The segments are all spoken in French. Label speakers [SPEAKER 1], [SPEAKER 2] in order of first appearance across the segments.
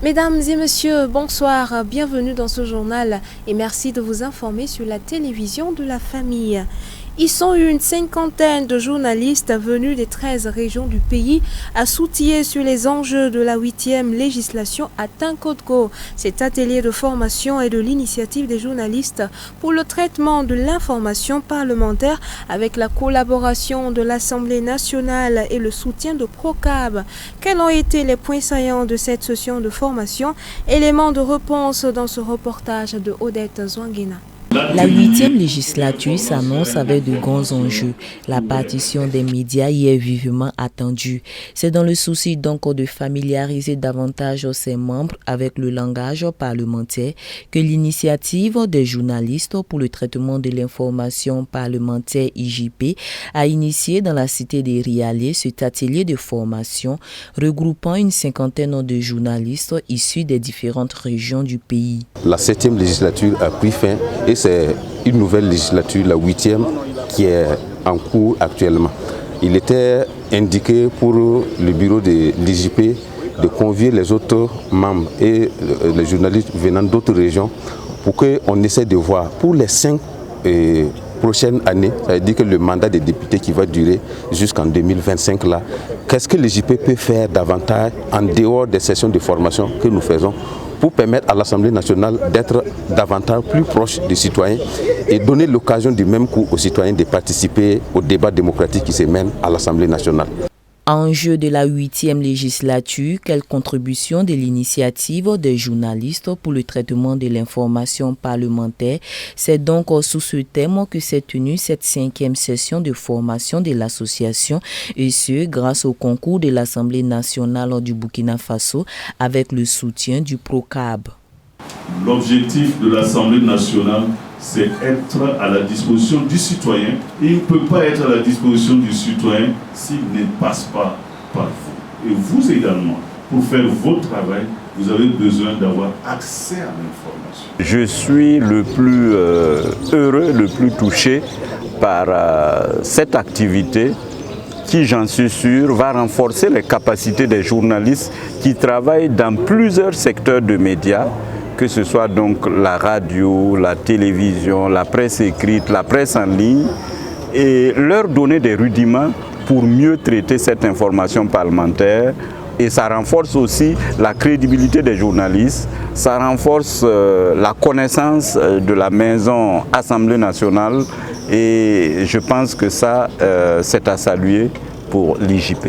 [SPEAKER 1] Mesdames et messieurs, bonsoir, bienvenue dans ce journal et merci de vous informer sur la télévision de la famille. Ils sont une cinquantaine de journalistes venus des 13 régions du pays à s'outiller sur les enjeux de la 8e législation à Tinkodko. Cet atelier de formation est de l'initiative des journalistes pour le traitement de l'information parlementaire avec la collaboration de l'Assemblée nationale et le soutien de Procab. Quels ont été les points saillants de cette session de formation? Éléments de réponse dans ce reportage de Odette Zouanguena.
[SPEAKER 2] La 8e législature s'annonce avec de grands enjeux. La partition des médias y est vivement attendue. C'est dans le souci donc de familiariser davantage ses membres avec le langage parlementaire que l'initiative des journalistes pour le traitement de l'information parlementaire IJP a initié dans la cité des Rialais cet atelier de formation regroupant une cinquantaine de journalistes issus des différentes régions du pays.
[SPEAKER 3] La 7e législature a pris fin et c'est une nouvelle législature, la 8e, qui est en cours actuellement. Il était indiqué pour le bureau de l'IJP de convier les autres membres et les journalistes venant d'autres régions pour qu'on essaie de voir pour les 5 prochaines années, ça veut dire que le mandat des députés qui va durer jusqu'en 2025 là, qu'est-ce que l'IJP peut faire davantage en dehors des sessions de formation que nous faisons pour permettre à l'Assemblée nationale d'être davantage plus proche des citoyens et donner l'occasion du même coup aux citoyens de participer au débat démocratique qui se mène à l'Assemblée nationale.
[SPEAKER 2] Enjeu de la 8e législature, quelle contribution de l'initiative des journalistes pour le traitement de l'information parlementaire? C'est donc sous ce thème que s'est tenue cette 5e session de formation de l'association, et ce, grâce au concours de l'Assemblée nationale du Burkina Faso avec le soutien du Procab.
[SPEAKER 4] L'objectif de l'Assemblée nationale, c'est être à la disposition du citoyen. Et il ne peut pas être à la disposition du citoyen s'il ne passe pas par vous. Et vous également, pour faire votre travail, vous avez besoin d'avoir accès à l'information.
[SPEAKER 5] Je suis le plus heureux, le plus touché par cette activité qui, j'en suis sûr, va renforcer les capacités des journalistes qui travaillent dans plusieurs secteurs de médias, que ce soit donc la radio, la télévision, la presse écrite, la presse en ligne, et leur donner des rudiments pour mieux traiter cette information parlementaire. Et ça renforce aussi la crédibilité des journalistes, ça renforce la connaissance de la maison Assemblée nationale, et je pense que ça, c'est à saluer pour l'IJP.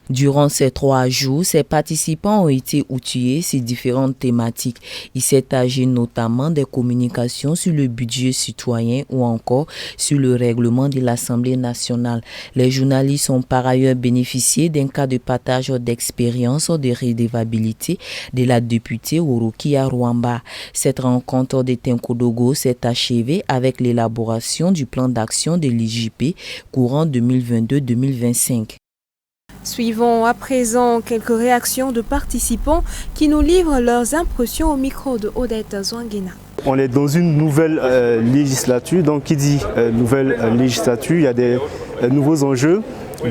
[SPEAKER 2] Durant ces 3 jours, ces participants ont été outillés sur différentes thématiques. Il s'est agi notamment des communications sur le budget citoyen ou encore sur le règlement de l'Assemblée nationale. Les journalistes ont par ailleurs bénéficié d'un cas de partage d'expérience de redevabilité de la députée Orokia Rwamba. Cette rencontre de Tinkodko s'est achevée avec l'élaboration du plan d'action de l'IJP courant 2022-2025.
[SPEAKER 1] Suivons à présent quelques réactions de participants qui nous livrent leurs impressions au micro de Odette Zouanguena.
[SPEAKER 6] On est dans une nouvelle législature, donc qui dit nouvelle législature, il y a des nouveaux enjeux.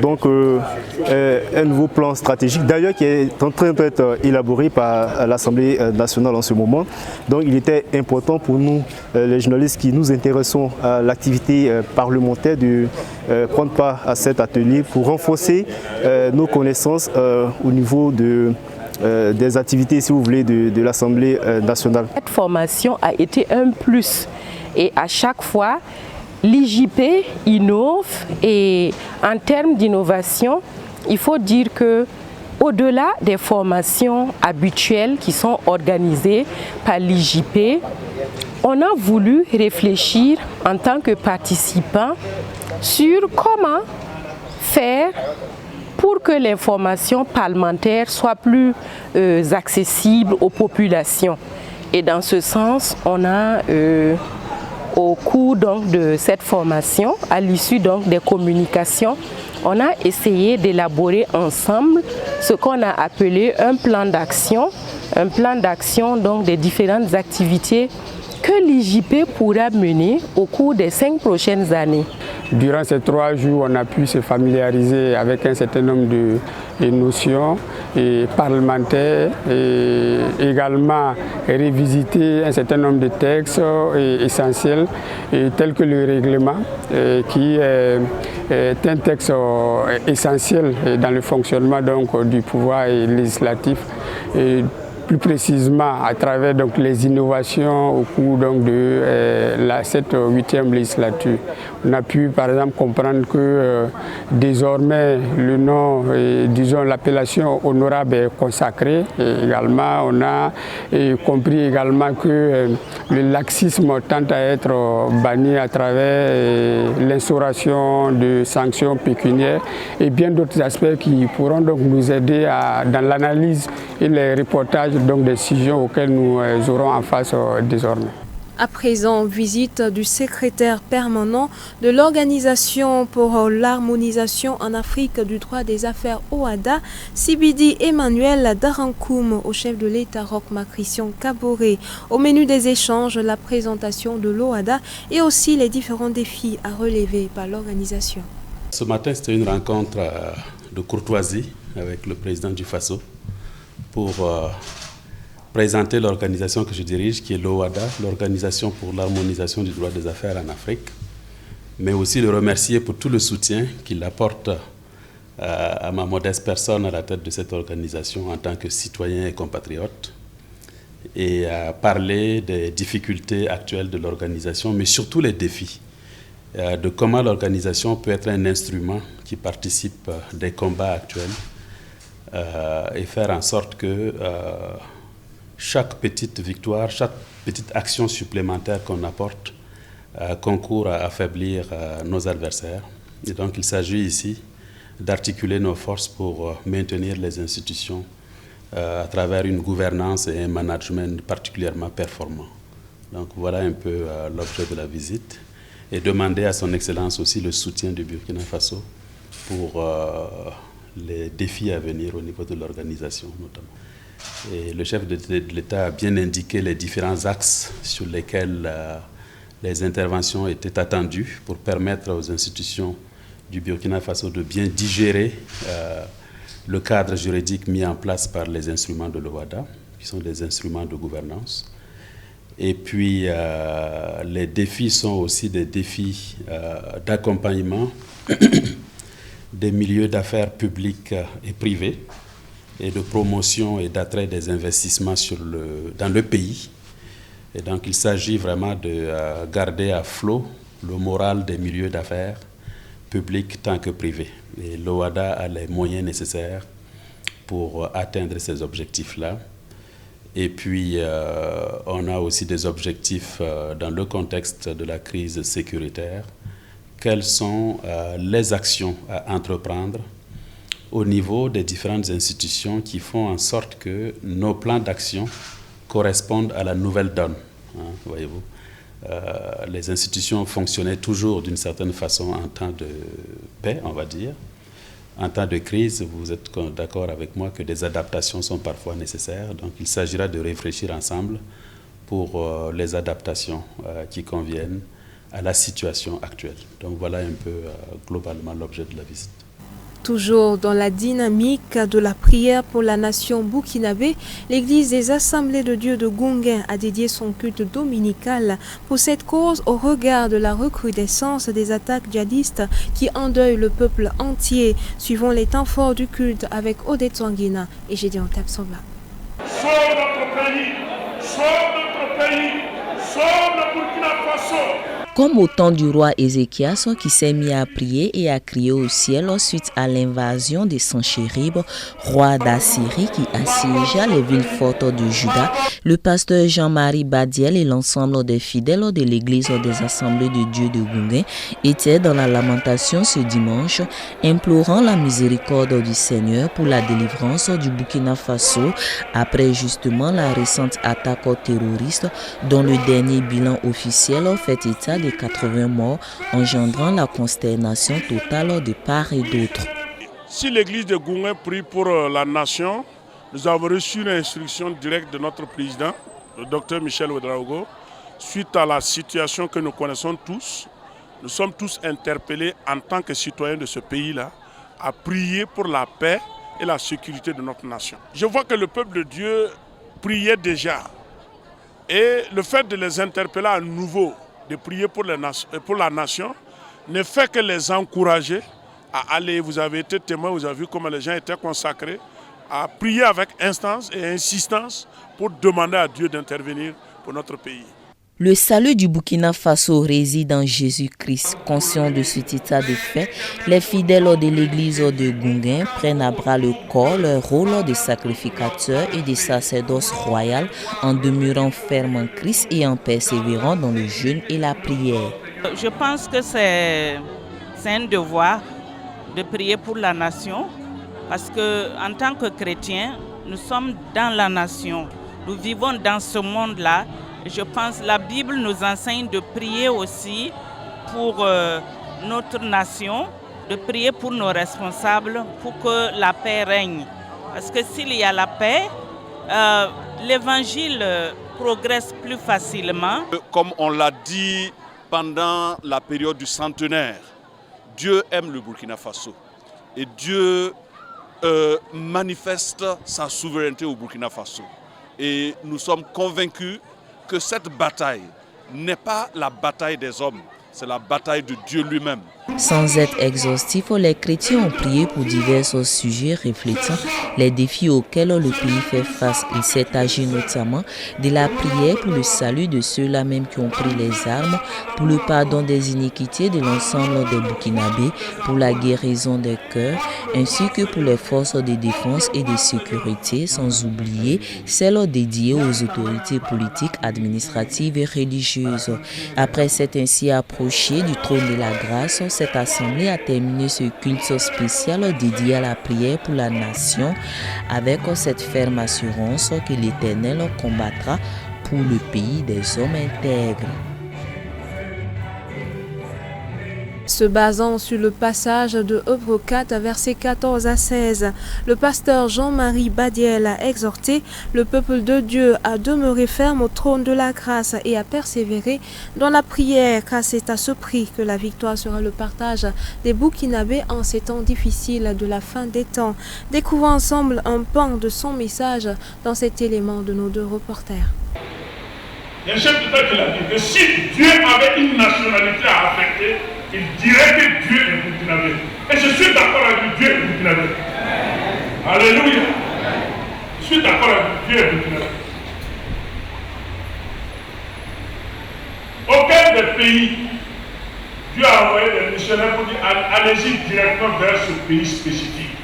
[SPEAKER 6] Donc un nouveau plan stratégique, d'ailleurs qui est en train d'être élaboré par l'Assemblée nationale en ce moment. Donc il était important pour nous, les journalistes qui nous intéressons à l'activité parlementaire, de prendre part à cet atelier pour renforcer nos connaissances au niveau des activités, si vous voulez, de l'Assemblée nationale.
[SPEAKER 7] Cette formation a été un plus et à chaque fois, l'IJP innove, et en termes d'innovation, il faut dire que au-delà des formations habituelles qui sont organisées par l'IJP, on a voulu réfléchir en tant que participants sur comment faire pour que l'information parlementaire soit plus accessible aux populations. Et dans ce sens, on a au cours donc de cette formation, à l'issue donc des communications, on a essayé d'élaborer ensemble ce qu'on a appelé un plan d'action donc des différentes activités que l'IJP pourra mener au cours des 5 prochaines années.
[SPEAKER 8] durant ces 3 jours, on a pu se familiariser avec un certain nombre de notions parlementaires et également revisiter un certain nombre de textes essentiels tels que le règlement qui est un texte essentiel dans le fonctionnement donc, du pouvoir législatif. Plus précisément à travers donc, les innovations au cours donc, de cette 8e législature. On a pu par exemple comprendre que désormais le nom, disons l'appellation honorable est consacrée. Et également on a compris également que le laxisme tend à être banni à travers l'instauration de sanctions pécuniaires et bien d'autres aspects qui pourront donc nous aider dans l'analyse et les reportages donc des sujets auxquels nous aurons en face désormais.
[SPEAKER 1] À présent, visite du secrétaire permanent de l'Organisation pour l'harmonisation en Afrique du droit des affaires OHADA, Sibidi Emmanuel Darankoum, au chef de l'État Roch-Marc Christian Kaboré. Au menu des échanges, la présentation de l'OHADA et aussi les différents défis à relever par l'organisation.
[SPEAKER 9] Ce matin, c'était une rencontre de courtoisie avec le président du FASO pour présenter l'organisation que je dirige, qui est l'OHADA, l'Organisation pour l'harmonisation du droit des affaires en Afrique, mais aussi le remercier pour tout le soutien qu'il apporte à ma modeste personne à la tête de cette organisation en tant que citoyen et compatriote, et parler des difficultés actuelles de l'organisation, mais surtout les défis, de comment l'organisation peut être un instrument qui participe des combats actuels et faire en sorte que chaque petite victoire, chaque petite action supplémentaire qu'on apporte concourt à affaiblir nos adversaires. Et donc il s'agit ici d'articuler nos forces pour maintenir les institutions à travers une gouvernance et un management particulièrement performants. Donc voilà un peu l'objet de la visite et demander à son Excellence aussi le soutien du Burkina Faso pour les défis à venir au niveau de l'organisation notamment. Et le chef de l'État a bien indiqué les différents axes sur lesquels les interventions étaient attendues pour permettre aux institutions du Burkina Faso de bien digérer le cadre juridique mis en place par les instruments de l'OHADA, qui sont des instruments de gouvernance. Et puis les défis sont aussi des défis d'accompagnement des milieux d'affaires publics et privés, et de promotion et d'attrait des investissements dans le pays. Et donc il s'agit vraiment de garder à flot le moral des milieux d'affaires publics tant que privés. Et l'OHADA a les moyens nécessaires pour atteindre ces objectifs-là. Et puis on a aussi des objectifs dans le contexte de la crise sécuritaire. Quelles sont les actions à entreprendre au niveau des différentes institutions qui font en sorte que nos plans d'action correspondent à la nouvelle donne. Hein, voyez-vous, les institutions fonctionnaient toujours d'une certaine façon en temps de paix, on va dire. En temps de crise, vous êtes d'accord avec moi que des adaptations sont parfois nécessaires. Donc il s'agira de réfléchir ensemble pour les adaptations qui conviennent à la situation actuelle. Donc voilà un peu globalement l'objet de la visite.
[SPEAKER 1] Toujours dans la dynamique de la prière pour la nation burkinabé, l'église des Assemblées de Dieu de Gounguin a dédié son culte dominical pour cette cause au regard de la recrudescence des attaques djihadistes qui endeuillent le peuple entier, suivant les temps forts du culte avec Odette Sanguina et Gédéon Tapsoba.
[SPEAKER 10] Sauve notre pays, sauve notre pays, sauve le Burkina Faso.
[SPEAKER 2] Comme au temps du roi Ézéchias qui s'est mis à prier et à crier au ciel suite à l'invasion des Sanchérib, roi d'Assyrie qui assiégea les villes fortes de Juda, le pasteur Jean-Marie Badiel et l'ensemble des fidèles de l'église des Assemblées de Dieu de Gounguin étaient dans la lamentation ce dimanche, implorant la miséricorde du Seigneur pour la délivrance du Burkina Faso après justement la récente attaque terroriste dont le dernier bilan officiel fait état de 80 morts, engendrant la consternation totale de part et d'autre.
[SPEAKER 10] Si l'église de Gounguin prie pour la nation, nous avons reçu une instruction directe de notre président, le docteur Michel Ouedraogo, suite à la situation que nous connaissons tous, nous sommes tous interpellés en tant que citoyens de ce pays-là à prier pour la paix et la sécurité de notre nation. Je vois que le peuple de Dieu priait déjà. Et le fait de les interpeller à nouveau, de prier pour la nation, ne fait que les encourager à aller. Vous avez été témoin, vous avez vu comment les gens étaient consacrés, à prier avec instance et insistance pour demander à Dieu d'intervenir pour notre pays.
[SPEAKER 2] Le salut du Burkina Faso réside en Jésus-Christ. Conscients de cet état de fait, les fidèles de l'église de Gounguin prennent à bras le corps leur rôle de sacrificateurs et de sacerdoce royal en demeurant fermes en Christ et en persévérant dans le jeûne et la prière.
[SPEAKER 11] Je pense que c'est un devoir de prier pour la nation parce qu'en tant que chrétiens, nous sommes dans la nation. Nous vivons dans ce monde-là. Je pense que la Bible nous enseigne de prier aussi pour notre nation, de prier pour nos responsables, pour que la paix règne. Parce que s'il y a la paix, l'évangile progresse plus facilement.
[SPEAKER 12] Comme on l'a dit pendant la période du centenaire, Dieu aime le Burkina Faso et Dieu manifeste sa souveraineté au Burkina Faso. Et nous sommes convaincus que cette bataille n'est pas la bataille des hommes, c'est la bataille de Dieu lui-même.
[SPEAKER 2] Sans être exhaustif, les chrétiens ont prié pour divers sujets reflétant les défis auxquels le pays fait face. Il s'est agi notamment de la prière pour le salut de ceux-là même qui ont pris les armes, pour le pardon des iniquités de l'ensemble des Burkinabés, pour la guérison des cœurs, ainsi que pour les forces de défense et de sécurité, sans oublier celles dédiées aux autorités politiques, administratives et religieuses. Après s'être ainsi approché du trône de la grâce, cette assemblée a terminé ce culte spécial dédié à la prière pour la nation avec cette ferme assurance que l'Éternel combattra pour le pays des hommes intègres.
[SPEAKER 1] Se basant sur le passage de Hébreux 4, versets 14 à 16, le pasteur Jean-Marie Badiel a exhorté le peuple de Dieu à demeurer ferme au trône de la grâce et à persévérer dans la prière, car c'est à ce prix que la victoire sera le partage des Burkinabés en ces temps difficiles de la fin des temps. Découvrons ensemble un pan de son message dans cet élément de nos deux reporters.
[SPEAKER 10] Il y a un chef d'État qui l'a dit que si Dieu avait une nationalité à affecter, il dirait que Dieu est burkinabé. Et je suis d'accord avec Dieu est burkinabé. Alléluia. Je suis d'accord avec Dieu est burkinabé. Aucun des pays, Dieu a envoyé des missionnaires pour dire allez-y directement vers ce pays spécifique.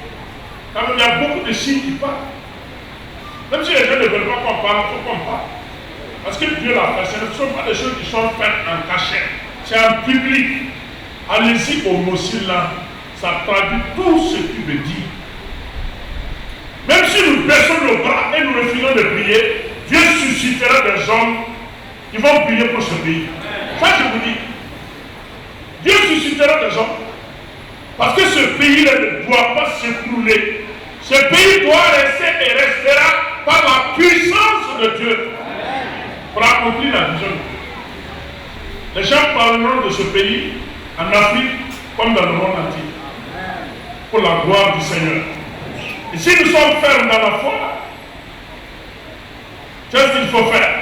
[SPEAKER 10] Quand il y a beaucoup de signes qui parlent. Même si les gens ne veulent pas qu'on parle, il faut qu'on parle. Parce que Dieu l'a fait. Ce ne sont pas des choses qui sont faites en cachette. C'est en public. Allez-y au Mosul là, ça traduit tout ce qu'il veut dire. Même si nous baissons nos bras et nous refusons de prier, Dieu suscitera des hommes qui vont prier pour ce pays. Ça je vous dis. Dieu suscitera des hommes. Parce que ce pays-là ne doit pas s'écrouler. Ce pays doit rester et restera par la puissance de Dieu pour accomplir la vision de Dieu. Les gens parleront de ce pays en Afrique comme dans le monde entier, pour la gloire du Seigneur. Et si nous sommes fermes dans la foi, qu'est-ce qu'il faut faire?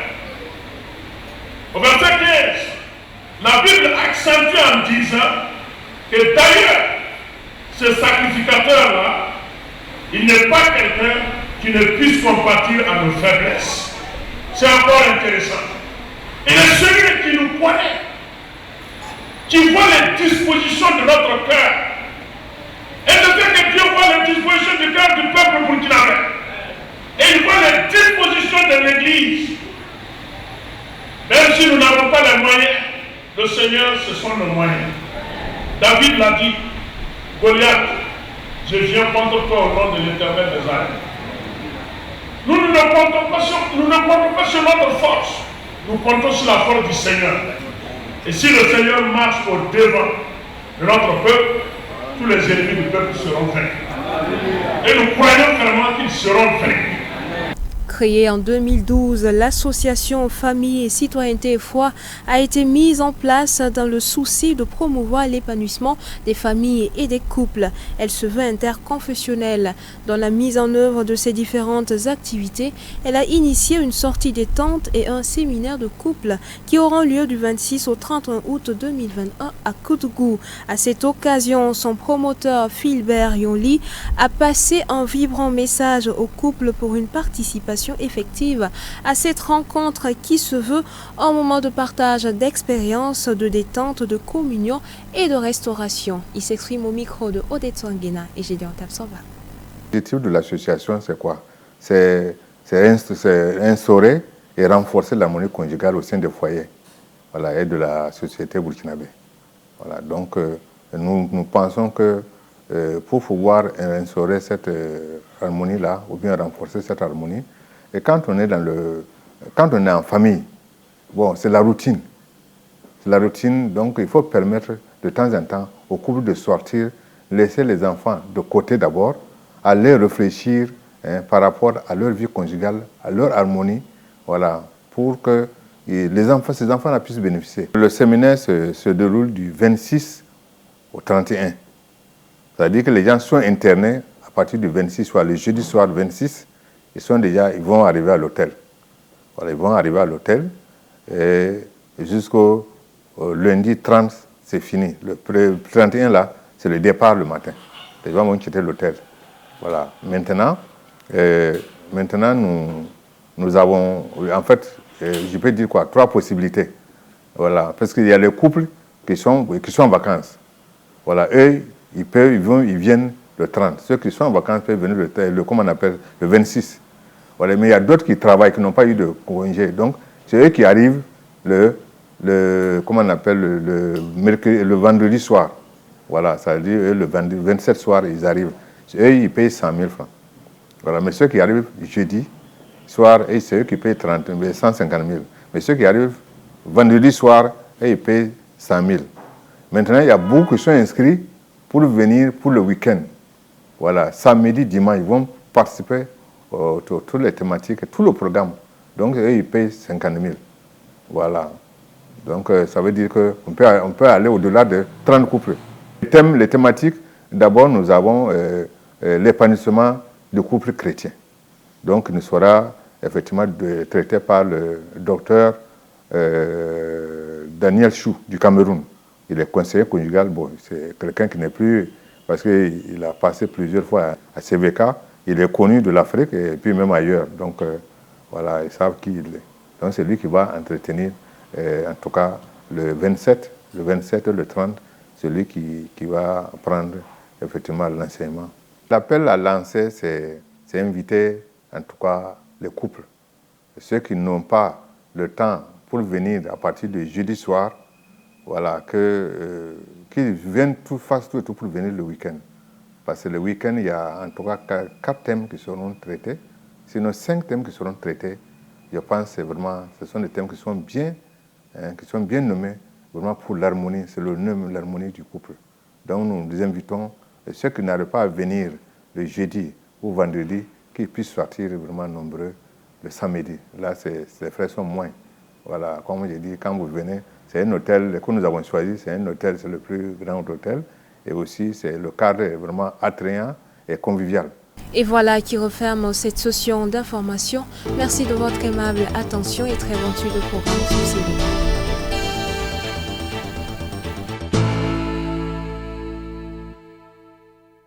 [SPEAKER 10] Au verset 15, la Bible accentue en disant que d'ailleurs, ce sacrificateur-là, il n'est pas quelqu'un qui ne puisse compatir à nos faiblesses. C'est encore intéressant. Il est celui qui nous connaît, qui voit les dispositions de notre cœur. Et de fait que Dieu voit les dispositions du cœur du peuple burkinabé. Et il voit les dispositions de l'Église. Même si nous n'avons pas les moyens, le Seigneur, ce sont nos moyens. David l'a dit, Goliath, je viens contre toi au nom de l'Éternel des armées. Nous ne comptons pas sur notre force, nous comptons sur la force du Seigneur. Et si le Seigneur marche au devant de notre peuple, tous les ennemis du peuple seront vaincus. Et nous croyons vraiment qu'ils seront vaincus.
[SPEAKER 1] Créée en 2012, l'association Famille et Citoyenneté et Foi a été mise en place dans le souci de promouvoir l'épanouissement des familles et des couples. Elle se veut interconfessionnelle. Dans la mise en œuvre de ces différentes activités, elle a initié une sortie détente et un séminaire de couple qui auront lieu du 26 au 31 août 2021 à Koutougou. À cette occasion, son promoteur Philbert Yonli a passé un vibrant message aux couples pour une participation effective à cette rencontre qui se veut un moment de partage d'expériences, de détente, de communion et de restauration. Il s'exprime au micro de Odette Sanguina et Gédéon Tapsova.
[SPEAKER 13] L'objectif de l'association, c'est quoi? C'est instaurer et renforcer l'harmonie conjugale au sein des foyers, voilà, et de la société burkinabé. Voilà, donc nous pensons que pour pouvoir instaurer cette harmonie-là, ou bien renforcer cette harmonie, et quand on est en famille, bon, c'est la routine. C'est la routine, donc il faut permettre de temps en temps au couple de sortir, laisser les enfants de côté d'abord, aller réfléchir par rapport à leur vie conjugale, à leur harmonie, voilà, pour que ces enfants puissent bénéficier. Le séminaire se déroule du 26 au 31. C'est-à-dire que les gens sont internés à partir du 26, soit le jeudi soir 26, ils vont arriver à l'hôtel. Voilà, ils vont arriver à l'hôtel et jusqu'au lundi 30, c'est fini. Le 31 là, c'est le départ le matin. Les gens vont quitter l'hôtel. Voilà. Maintenant, nous avons, en fait, je peux dire quoi, 3 possibilités. Voilà, parce qu'il y a les couples qui sont en vacances. Voilà, eux, ils viennent le 30. Ceux qui sont en vacances peuvent venir le 26. Voilà, mais il y a d'autres qui travaillent, qui n'ont pas eu de congé. Donc, c'est eux qui arrivent le vendredi soir. Voilà, ça veut dire le 27 soir, ils arrivent. Eux, ils payent 100 000 francs. Voilà, mais ceux qui arrivent jeudi soir, c'est eux qui payent 150 000. Mais ceux qui arrivent vendredi soir, ils payent 100 000. Maintenant, il y a beaucoup qui sont inscrits pour venir pour le week-end. Voilà, samedi, dimanche, ils vont participer à toutes les thématiques, tout le programme. Donc, eux, ils payent 50 000. Voilà. Donc, ça veut dire qu'on peut aller au-delà de 30 couples. Les thématiques, d'abord, nous avons l'épanouissement du couple chrétien. Donc, il sera effectivement traité par le docteur Daniel Chou du Cameroun. Il est conseiller conjugal. Bon, c'est quelqu'un qui n'est plus, parce qu'il a passé plusieurs fois à CVK. Il est connu de l'Afrique et puis même ailleurs. Donc, voilà, ils savent qui il est. Donc, c'est lui qui va entretenir, en tout cas, le 27 et le 30, c'est lui qui va prendre effectivement l'enseignement. L'appel à lancer, c'est inviter, en tout cas, les couples. Ceux qui n'ont pas le temps pour venir à partir du jeudi soir, voilà, qu'ils viennent fassent tout pour venir le week-end. Parce que le week-end, il y a en tout cas 4 thèmes qui seront traités, sinon 5 thèmes qui seront traités. Je pense que ce sont des thèmes qui sont bien nommés, vraiment pour l'harmonie, c'est le nom, l'harmonie du couple. Donc nous les invitons, ceux qui n'arrivent pas à venir le jeudi ou vendredi, qu'ils puissent sortir vraiment nombreux le samedi. Là, les frais sont moins. Voilà, comme j'ai dit, quand vous venez, c'est un hôtel que nous avons choisi, c'est le plus grand hôtel. Et aussi, le cadre est vraiment attrayant et convivial.
[SPEAKER 1] Et voilà qui referme cette session d'information. Merci de votre aimable attention et très bon de programme sur CDI.